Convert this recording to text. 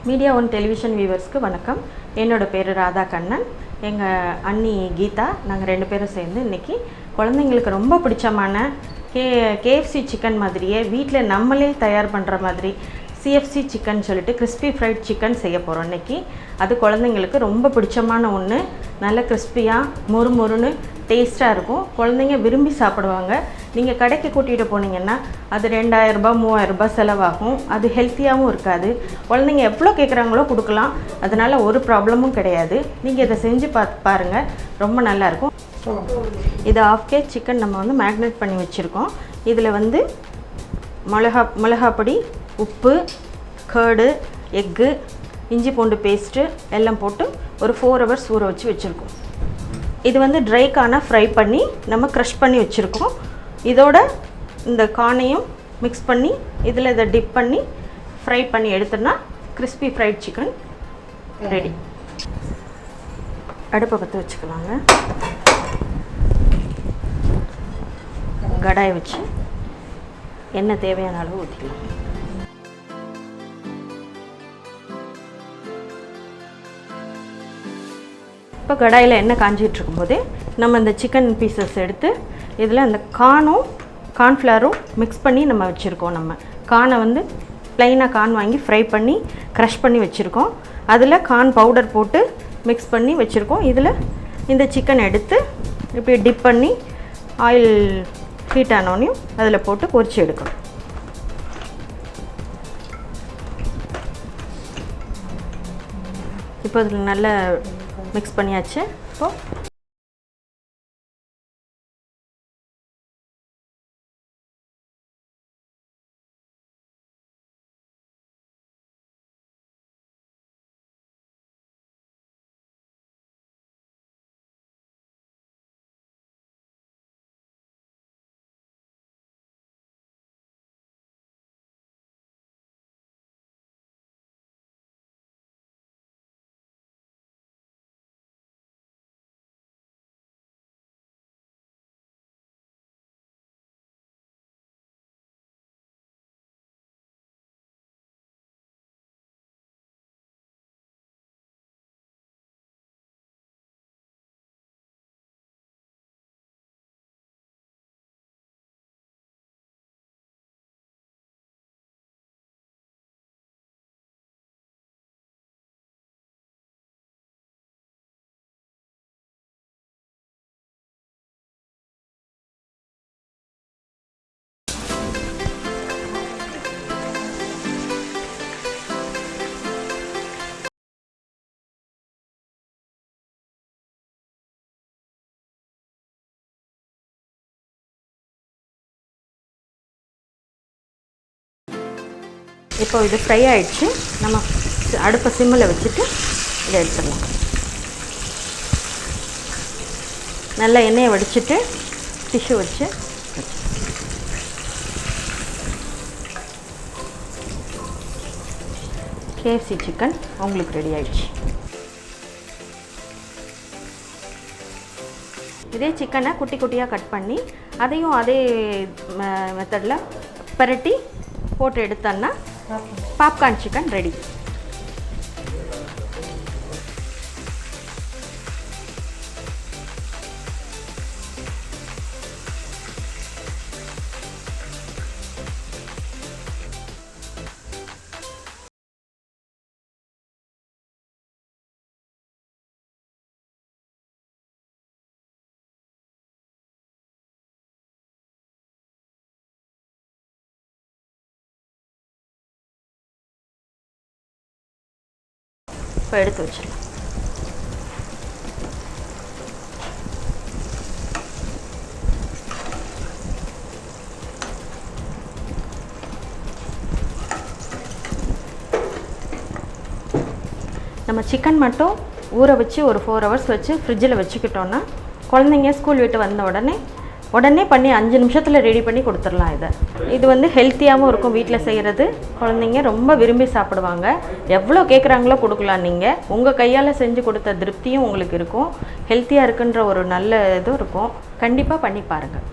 Media one television வியூவர்ஸ்க்கு வணக்கம். என்னோட பேர் ராதா கண்ணன், எங்கள் அண்ணி கீதா. நாங்கள் 2 பேரும் சேர்ந்து இன்றைக்கி குழந்தைங்களுக்கு ரொம்ப பிடிச்சமான KFC சிக்கன் மாதிரியே வீட்டில் நம்மளே தயார் பண்ணுற மாதிரி CFC சிக்கன் சொல்லிட்டு கிறிஸ்பி ஃப்ரைட் சிக்கன் செய்ய போகிறோம் இன்றைக்கி. அது குழந்தைங்களுக்கு ரொம்ப பிடிச்சமான ஒன்று. நல்ல கிறிஸ்பியாக மொறுமொறுன்னு டேஸ்ட்டாக இருக்கும். குழந்தைங்க விரும்பி சாப்பிடுவாங்க. நீங்கள் கடைக்கு கூட்டிகிட்டு போனீங்கன்னா அது 2000 ரூபாய் 3000 ரூபாய் செலவாகும். அது ஹெல்த்தியாகவும் இருக்காது. குழந்தைங்க எவ்வளோ கேட்குறாங்களோ கொடுக்கலாம். அதனால் ஒரு ப்ராப்ளமும் கிடையாது. நீங்கள் இதை செஞ்சு பாருங்கள், ரொம்ப நல்லாயிருக்கும். இது 1/2 kg சிக்கன் நம்ம வந்து மேக்னேட் பண்ணி வச்சுருக்கோம். இதில் வந்து மிளகாப்பொடி, உப்பு, கர்டு, எக்கு, இஞ்சி பூண்டு பேஸ்ட்டு எல்லாம் போட்டு ஒரு 4 hours ஊற வச்சு வச்சுருக்கோம். இது வந்து ட்ரை கார்னை ஃப்ரை பண்ணி நம்ம க்ரஷ் பண்ணி வச்சுருக்கோம். இதோட இந்த கார்னையும் மிக்ஸ் பண்ணி இதில் இதை டிப் பண்ணி ஃப்ரை பண்ணி எடுத்தோன்னா கிறிஸ்பி ஃப்ரைட் சிக்கன் ரெடி. அடுப்பை பற்ற வச்சுக்கலாங்க. கடாயை வச்சு எண்ணெய் தேவையான அளவு ஊற்றிக்கலாம். இப்போ கடாயில் எண்ணெய் காஞ்சிகிட்டு இருக்கும்போதே நம்ம இந்த சிக்கன் பீசஸ் எடுத்து இதில் அந்த கார்ன்ஃப்ளவரும் மிக்ஸ் பண்ணி நம்ம வச்சுருக்கோம். நம்ம கார்னை வந்து ப்ளைனாக கார்ன் வாங்கி ஃப்ரை பண்ணி க்ரஷ் பண்ணி வச்சுருக்கோம். அதில் கார்ன் பவுடர் போட்டு மிக்ஸ் பண்ணி வச்சுருக்கோம். இதில் இந்த சிக்கன் எடுத்து இப்படி டிப் பண்ணி ஆயில் ஹீட் ஆனோனையும் அதில் போட்டு பொரிச்சு எடுக்கணும். இப்போ இதில் நல்லா மிக்ஸ் பண்ணியாச்சு. இப்போ இது ஃப்ரை ஆகிடுச்சு. நம்ம அடுப்பை சிம்மில் வச்சுட்டு இதை எடுத்துடலாம். நல்லா எண்ணெயை வடிச்சிட்டு டிஷ்யூ வச்சு KFC சிக்கன் உங்களுக்கு ரெடி ஆகிடுச்சு. இதே சிக்கனை குட்டி குட்டியாக கட் பண்ணி அதையும் அதே மெத்தடில் பரட்டி போட்டு எடுத்தோன்னா பாப்கார்ன் சிக்கன் ரெடி. இப்போ எடுத்து வச்சிடலாம். நம்ம சிக்கன் மட்டும் ஊற வச்சு ஒரு 4 hours வச்சு ஃப்ரிட்ஜில் வச்சுக்கிட்டோன்னா குழந்தைங்க ஸ்கூல் விட்டு வந்த உடனே பண்ணி 5 நிமிஷத்தில் ரெடி பண்ணி கொடுத்துடலாம். இது வந்து ஹெல்த்தியாகவும் இருக்கும். வீட்டில் செய்கிறது குழந்தைங்க ரொம்ப விரும்பி சாப்பிடுவாங்க. எவ்வளோ கேட்குறாங்களோ கொடுக்கலாம். நீங்கள் உங்கள் கையால் செஞ்சு கொடுத்த திருப்தியும் உங்களுக்கு இருக்கும். ஹெல்த்தியாக இருக்குன்ற ஒரு நல்ல இதுவும் இருக்கும். கண்டிப்பாக பண்ணி பாருங்கள்.